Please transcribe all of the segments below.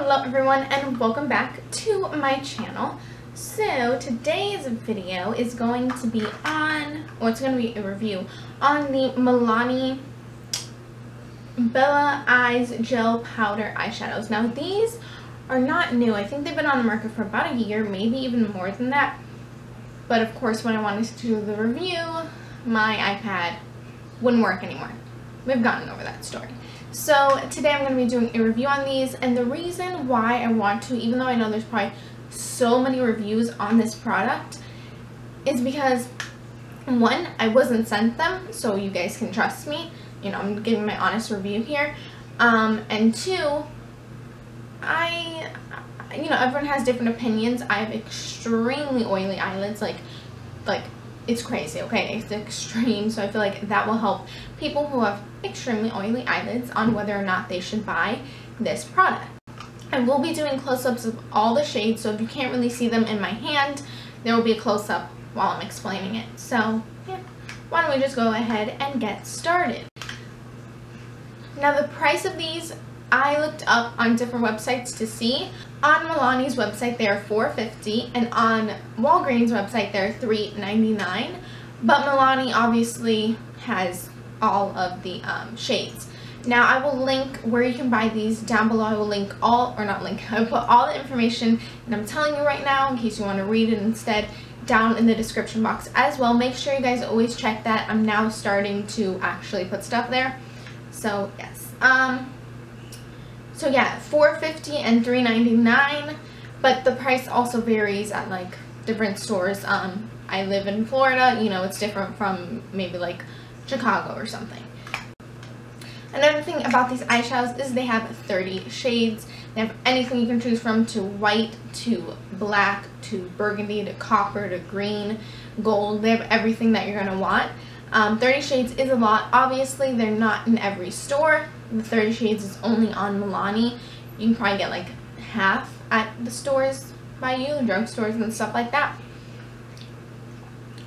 Hello everyone and welcome back to my channel. So today's video is going to be on, well, it's going to be a review on the Milani Bella Eyes Gel Powder Eyeshadows. Now these are not new. I think they've been on the market for about a year, maybe even more than that. But of course when I wanted to do the review, my iPad wouldn't work anymore. We've gotten over that story. So today I'm going to be doing a review on these, and the reason why I want to, even though I know there's probably so many reviews on this product, is because one, I wasn't sent them, so you guys can trust me. You know, I'm giving my honest review here. And two, you know, everyone has different opinions. I have extremely oily eyelids, like it's crazy, okay? It's extreme, so I feel like that will help people who have extremely oily eyelids on whether or not they should buy this product. I will be doing close-ups of all the shades, so if you can't really see them in my hand, there will be a close-up while I'm explaining it. So, yeah, why don't we just go ahead and get started. Now, the price of these, I looked up on different websites to see. On Milani's website, they are $4.50, and on Walgreens' website, they're $3.99. But Milani obviously has all of the shades. Now, I will link where you can buy these down below. I will link all, or not link, I will put all the information that I'm telling you right now in case you want to read it instead down in the description box as well. Make sure you guys always check that. I'm now starting to actually put stuff there. So, yes. So yeah, $4.50 and $3.99, but the price also varies at like different stores. I live in Florida, you know, it's different from maybe like Chicago or something. Another thing about these eyeshadows is they have 30 shades. They have anything you can choose from, to white, to black, to burgundy, to copper, to green, gold. They have everything that you're going to want. 30 shades is a lot. Obviously, they're not in every store. The 30 shades is only on Milani. You can probably get like half at the stores by you, drugstores and stuff like that.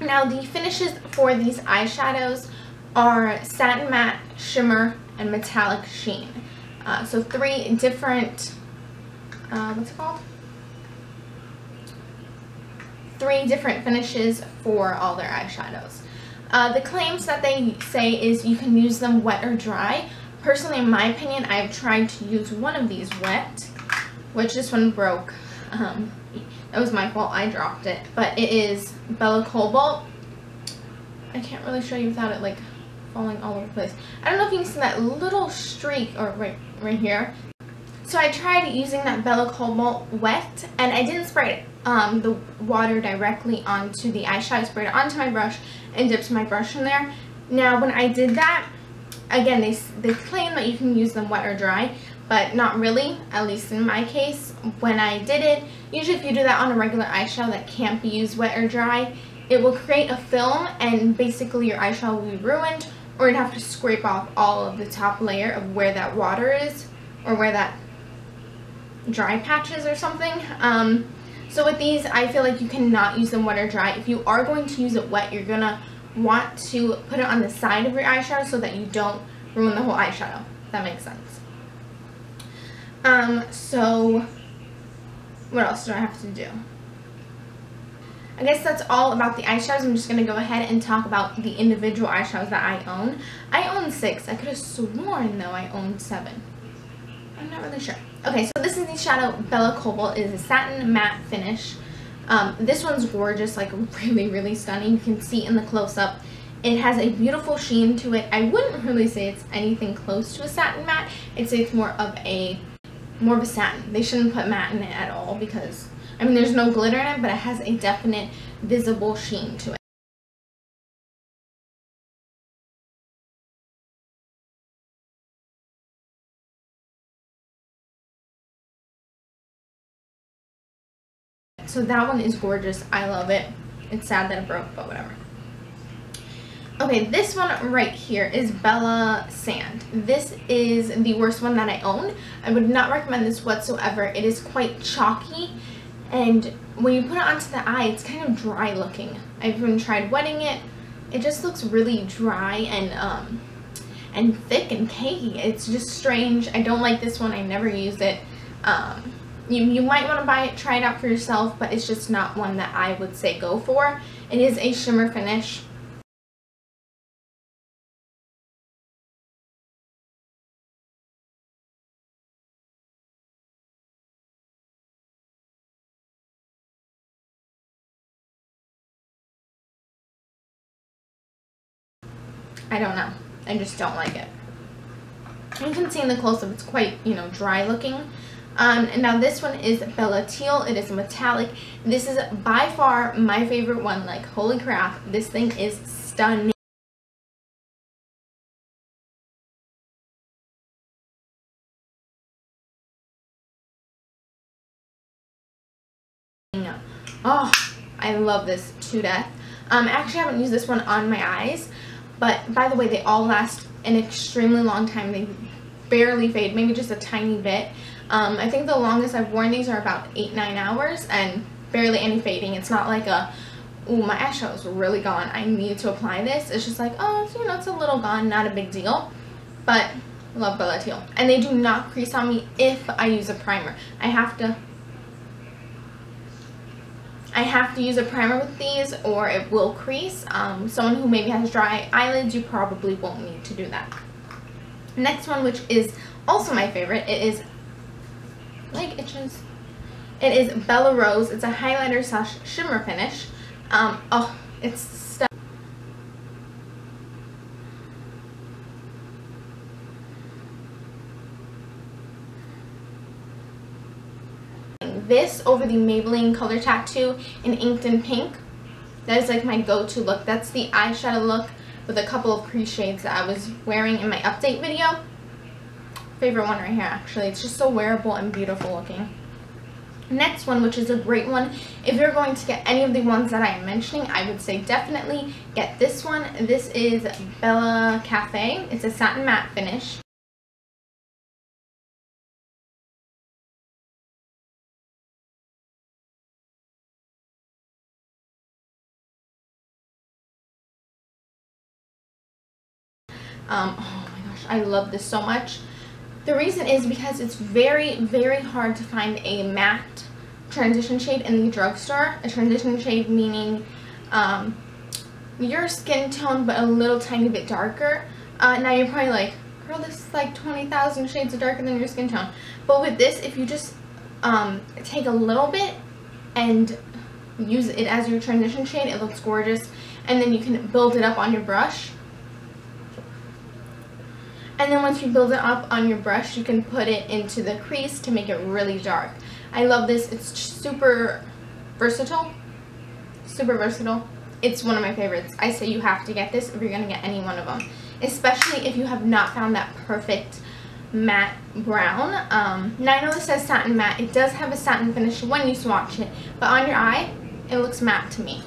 Now, the finishes for these eyeshadows are satin matte, shimmer, and metallic sheen. So three different, what's it called? 3 different finishes for all their eyeshadows. The claims that they say is you can use them wet or dry. Personally, in my opinion, I have tried to use one of these wet, which this one broke. That was my fault, I dropped it. But it is Bella Cobalt. I can't really show you without it like falling all over the place. I don't know if you can see that little streak, or right here. So I tried using that Bella Cobalt wet, and I didn't spray the water directly onto the eyeshadow. I sprayed it onto my brush and dipped my brush in there. Now, when I did that, again, they claim that you can use them wet or dry, but not really, at least in my case. When I did it, usually if you do that on a regular eyeshadow that can't be used wet or dry, it will create a film, and basically your eyeshadow will be ruined, or you'd have to scrape off all of the top layer of where that water is, or where that dry patch is or something. So with these, I feel like you cannot use them wet or dry. If you are going to use it wet, you're gonna want to put it on the side of your eyeshadow so that you don't ruin the whole eyeshadow, if that makes sense. So what else do I have to do? I guess that's all about the eyeshadows. I'm just going to go ahead and talk about the individual eyeshadows that I own. I own 6. I could have sworn, though, I owned 7. I'm not really sure. Okay, so this is the shadow Bella Cobalt. It is a satin matte finish. This one's gorgeous, like really, really stunning. You can see in the close-up. It has a beautiful sheen to it. I wouldn't really say it's anything close to a satin matte. I'd say it's more of a satin. They shouldn't put matte in it at all because, I mean, there's no glitter in it, but it has a definite visible sheen to it. So that one is gorgeous. I love it. It's sad that it broke, but whatever. Okay, this one right here is Bella Sand. This is the worst one that I own. I would not recommend this whatsoever. It is quite chalky, and when you put it onto the eye, it's kind of dry looking. I've even tried wetting it. It just looks really dry and thick and cakey. It's just strange. I don't like this one. I never use it. You might want to buy it, try it out for yourself, but it's just not one that I would say go for. It is a shimmer finish. I don't know. I just don't like it. You can see in the close-up it's quite, you know, dry looking. And now this one is Bella Teal. It is metallic. This is by far my favorite one. Like, holy crap, this thing is stunning. Oh, I love this to death. I actually haven't used this one on my eyes, but by the way, they all last an extremely long time. They barely fade, maybe just a tiny bit. I think the longest I've worn these are about 8-9 hours and barely any fading. It's not like a, ooh, my eyeshadow is really gone, I need to apply this. It's just like, oh, you know, it's a little gone, not a big deal. But love Bella Teal. And they do not crease on me if I use a primer. I have to use a primer with these or it will crease. Someone who maybe has dry eyelids, you probably won't need to do that. Next one, which is also my favorite, it is, like, itches. It is Bella Rose. It's a highlighter slash shimmer finish. Oh, it's stunning. This over the Maybelline Color Tattoo in Inked in Pink. That is like my go-to look. That's the eyeshadow look with a couple of crease shades that I was wearing in my update video. Favorite one right here, actually. It's just so wearable and beautiful looking. Next one, which is a great one, if you're going to get any of the ones that I am mentioning, I would say definitely get this one. This is Bella Cafe. It's a satin matte finish. Oh my gosh, I love this so much. The reason is because it's very, very hard to find a matte transition shade in the drugstore. A transition shade meaning your skin tone but a little tiny bit darker. Now you're probably like, girl, this is like 20,000 shades darker than your skin tone. But with this, if you just take a little bit and use it as your transition shade, it looks gorgeous. And then you can build it up on your brush. And then once you build it up on your brush, you can put it into the crease to make it really dark. I love this. It's super versatile. Super versatile. It's one of my favorites. I say you have to get this if you're going to get any one of them. Especially if you have not found that perfect matte brown. Now I know this says satin matte. It does have a satin finish when you swatch it. But on your eye, it looks matte to me.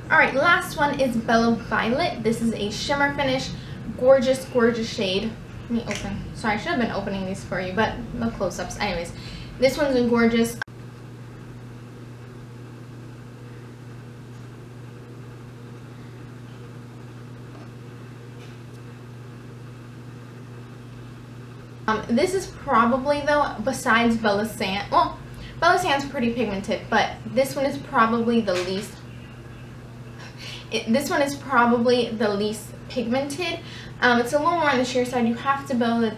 Alright, last one is Bella Violet. This is a shimmer finish. Gorgeous, gorgeous shade. Let me open. Sorry, I should have been opening these for you, but no close-ups. Anyways, this one's a gorgeous. This is probably, though, besides Bella Sand. Well, Bella Sand's pretty pigmented, but this one is probably the least. This one is probably the least pigmented. It's a little more on the sheer side. You have to build it.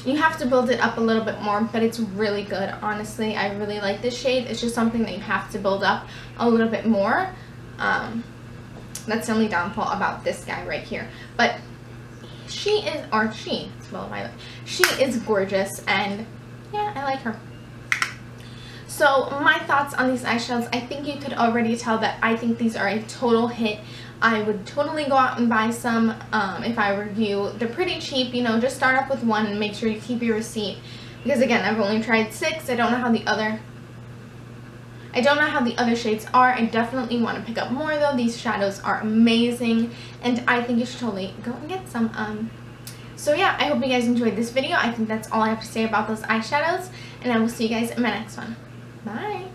You have to build it up a little bit more, but it's really good. Honestly, I really like this shade. It's just something that you have to build up a little bit more. That's the only downfall about this guy right here. But she is, or she, it's Bella Violet. She is gorgeous, and yeah, I like her. So my thoughts on these eyeshadows, I think you could already tell that I think these are a total hit. I would totally go out and buy some if I were you. They're pretty cheap, you know, just start off with one and make sure you keep your receipt. Because again, I've only tried 6. I don't know how the other shades are. I definitely want to pick up more though. These shadows are amazing and I think you should totally go and get some. So yeah, I hope you guys enjoyed this video. I think that's all I have to say about those eyeshadows, and I will see you guys in my next one. Bye!